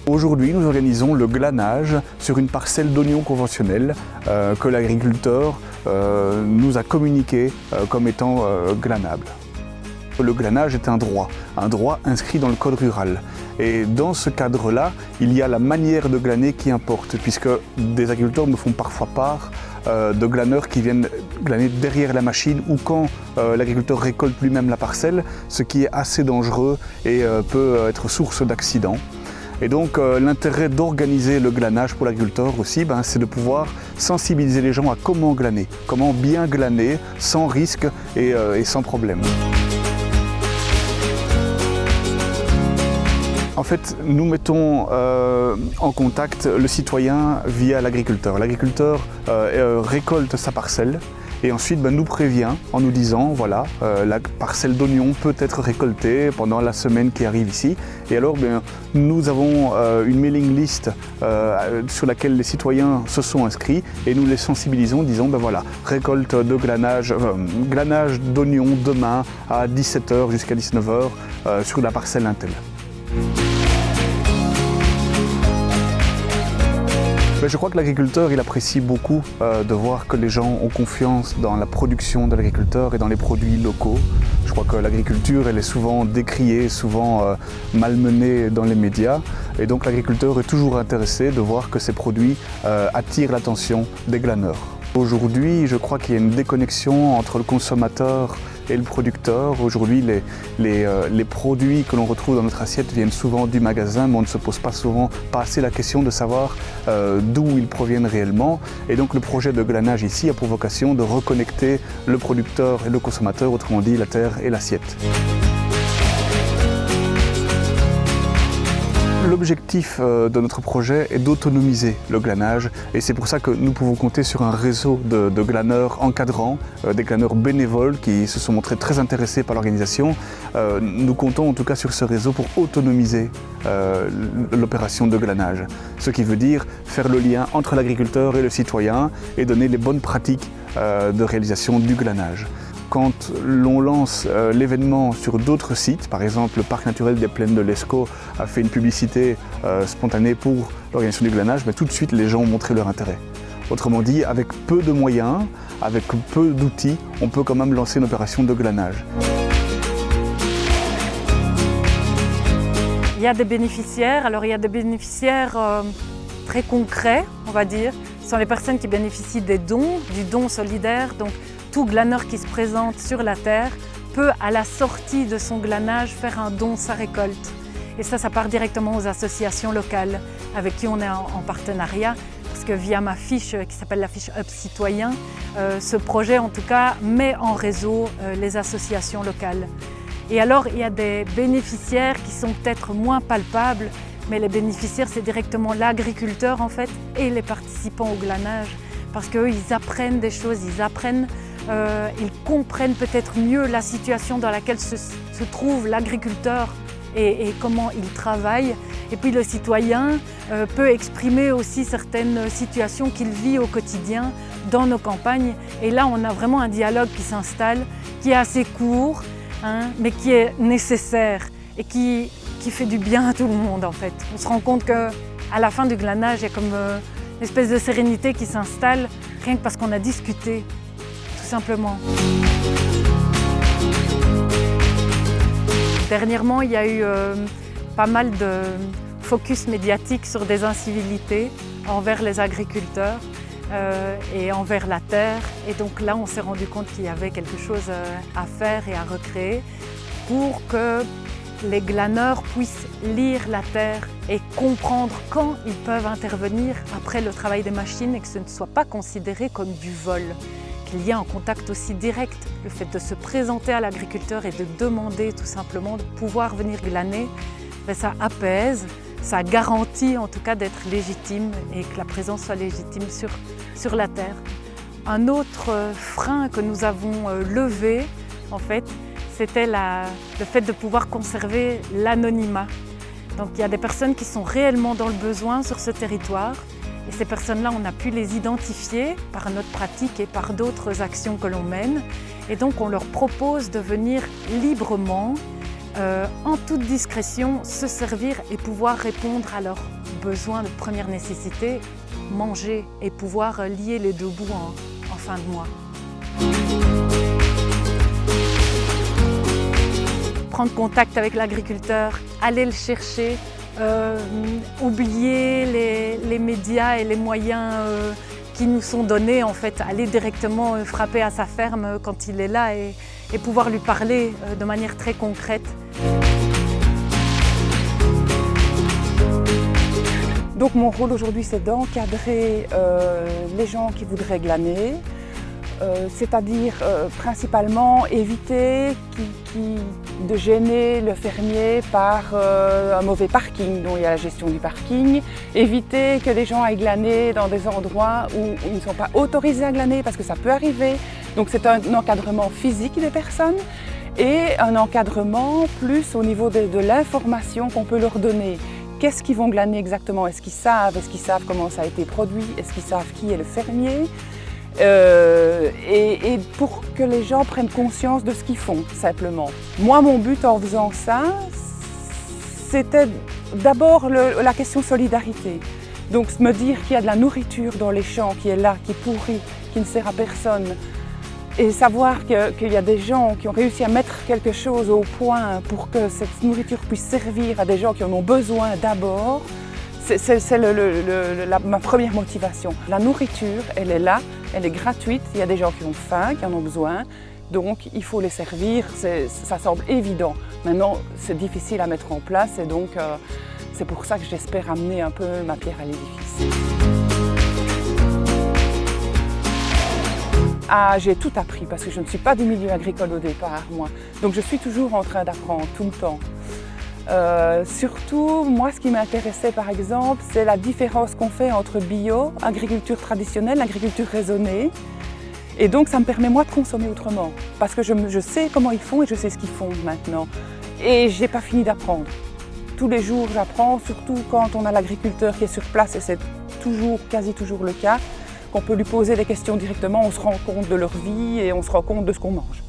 Aujourd'hui, nous organisons le glanage sur une parcelle d'oignons conventionnels que l'agriculteur nous a communiqué comme étant glanable. Le glanage est un droit inscrit dans le code rural. Et dans ce cadre-là, il y a la manière de glaner qui importe, puisque des agriculteurs me font parfois part de glaneurs qui viennent glaner derrière la machine ou quand l'agriculteur récolte lui-même la parcelle, ce qui est assez dangereux et peut être source d'accidents. Et donc l'intérêt d'organiser le glanage pour l'agriculteur aussi, c'est de pouvoir sensibiliser les gens à comment glaner, comment bien glaner sans risque et sans problème. En fait, nous mettons en contact le citoyen via l'agriculteur. L'agriculteur récolte sa parcelle et ensuite nous prévient en nous disant voilà, la parcelle d'oignons peut être récoltée pendant la semaine qui arrive ici. Et alors nous avons une mailing list sur laquelle les citoyens se sont inscrits et nous les sensibilisons en disant voilà, récolte de glanage d'oignons demain à 17 h jusqu'à 19 h sur la parcelle Intel. Je crois que l'agriculteur il apprécie beaucoup de voir que les gens ont confiance dans la production de l'agriculteur et dans les produits locaux. Je crois que l'agriculture elle est souvent décriée, souvent malmenée dans les médias. Et donc l'agriculteur est toujours intéressé de voir que ces produits attirent l'attention des glaneurs. Aujourd'hui, je crois qu'il y a une déconnexion entre le consommateur et le producteur. Aujourd'hui, les produits que l'on retrouve dans notre assiette viennent souvent du magasin, mais on ne se pose pas assez la question de savoir d'où ils proviennent réellement. Et donc le projet de glanage ici a pour vocation de reconnecter le producteur et le consommateur, autrement dit la terre et l'assiette. L'objectif de notre projet est d'autonomiser le glanage et c'est pour ça que nous pouvons compter sur un réseau de glaneurs encadrants, des glaneurs bénévoles qui se sont montrés très intéressés par l'organisation. Nous comptons en tout cas sur ce réseau pour autonomiser l'opération de glanage, ce qui veut dire faire le lien entre l'agriculteur et le citoyen et donner les bonnes pratiques de réalisation du glanage. Quand l'on lance l'événement sur d'autres sites, par exemple le parc naturel des Plaines de l'Escaut a fait une publicité spontanée pour l'organisation du glanage, tout de suite les gens ont montré leur intérêt. Autrement dit, avec peu de moyens, avec peu d'outils, on peut quand même lancer une opération de glanage. Il y a des bénéficiaires, alors il y a des bénéficiaires très concrets, on va dire. Ce sont les personnes qui bénéficient des dons, du don solidaire. Donc, tout glaneur qui se présente sur la terre peut, à la sortie de son glanage, faire un don sa récolte. Et ça part directement aux associations locales avec qui on est en partenariat. Parce que via ma fiche, qui s'appelle la fiche Hub Citoyen, ce projet en tout cas met en réseau les associations locales. Et alors il y a des bénéficiaires qui sont peut-être moins palpables, mais les bénéficiaires c'est directement l'agriculteur en fait et les participants au glanage. Parce qu'eux ils apprennent des choses, ils comprennent peut-être mieux la situation dans laquelle se trouve l'agriculteur et comment il travaille. Et puis le citoyen peut exprimer aussi certaines situations qu'il vit au quotidien dans nos campagnes. Et là, on a vraiment un dialogue qui s'installe, qui est assez court, mais qui est nécessaire et qui fait du bien à tout le monde en fait. On se rend compte qu'à la fin du glanage, il y a comme une espèce de sérénité qui s'installe, rien que parce qu'on a discuté. Simplement. Dernièrement, il y a eu pas mal de focus médiatique sur des incivilités envers les agriculteurs et envers la terre. Et donc là, on s'est rendu compte qu'il y avait quelque chose à faire et à recréer pour que les glaneurs puissent lire la terre et comprendre quand ils peuvent intervenir après le travail des machines et que ce ne soit pas considéré comme du vol. Il y a un contact aussi direct, le fait de se présenter à l'agriculteur et de demander tout simplement de pouvoir venir glaner, ça apaise, ça garantit en tout cas d'être légitime et que la présence soit légitime sur la terre. Un autre frein que nous avons levé, en fait, c'était le fait de pouvoir conserver l'anonymat. Donc il y a des personnes qui sont réellement dans le besoin sur ce territoire. Et ces personnes-là, on a pu les identifier par notre pratique et par d'autres actions que l'on mène. Et donc, on leur propose de venir librement en toute discrétion, se servir et pouvoir répondre à leurs besoins de première nécessité, manger et pouvoir lier les deux bouts en fin de mois. Prendre contact avec l'agriculteur, aller le chercher, oublier les médias et les moyens qui nous sont donnés, en fait, aller directement frapper à sa ferme quand il est là et pouvoir lui parler de manière très concrète. Donc mon rôle aujourd'hui, c'est d'encadrer les gens qui voudraient glaner, c'est-à-dire principalement éviter de gêner le fermier par un mauvais parking, dont il y a la gestion du parking, éviter que les gens aillent glaner dans des endroits où ils ne sont pas autorisés à glaner, parce que ça peut arriver. Donc c'est un encadrement physique des personnes et un encadrement plus au niveau de l'information qu'on peut leur donner. Qu'est-ce qu'ils vont glaner exactement? Est-ce qu'ils savent comment ça a été produit? Est-ce qu'ils savent qui est le fermier? Et pour que les gens prennent conscience de ce qu'ils font, simplement. Moi, mon but en faisant ça, c'était d'abord la question solidarité. Donc me dire qu'il y a de la nourriture dans les champs qui est là, qui est pourrie, qui ne sert à personne, et savoir qu'il y a des gens qui ont réussi à mettre quelque chose au point pour que cette nourriture puisse servir à des gens qui en ont besoin d'abord, c'est ma première motivation. La nourriture, elle est là, elle est gratuite, il y a des gens qui ont faim, qui en ont besoin, donc il faut les servir, ça semble évident. Maintenant, c'est difficile à mettre en place et donc c'est pour ça que j'espère amener un peu ma pierre à l'édifice. Ah, j'ai tout appris parce que je ne suis pas du milieu agricole au départ, moi. Donc je suis toujours en train d'apprendre, tout le temps. Surtout, moi, ce qui m'intéressait, par exemple, c'est la différence qu'on fait entre bio, agriculture traditionnelle, agriculture raisonnée. Et donc, ça me permet, moi, de consommer autrement. Parce que je sais comment ils font et je sais ce qu'ils font maintenant. Et je n'ai pas fini d'apprendre. Tous les jours, j'apprends, surtout quand on a l'agriculteur qui est sur place, et c'est quasi toujours le cas, qu'on peut lui poser des questions directement, on se rend compte de leur vie et on se rend compte de ce qu'on mange.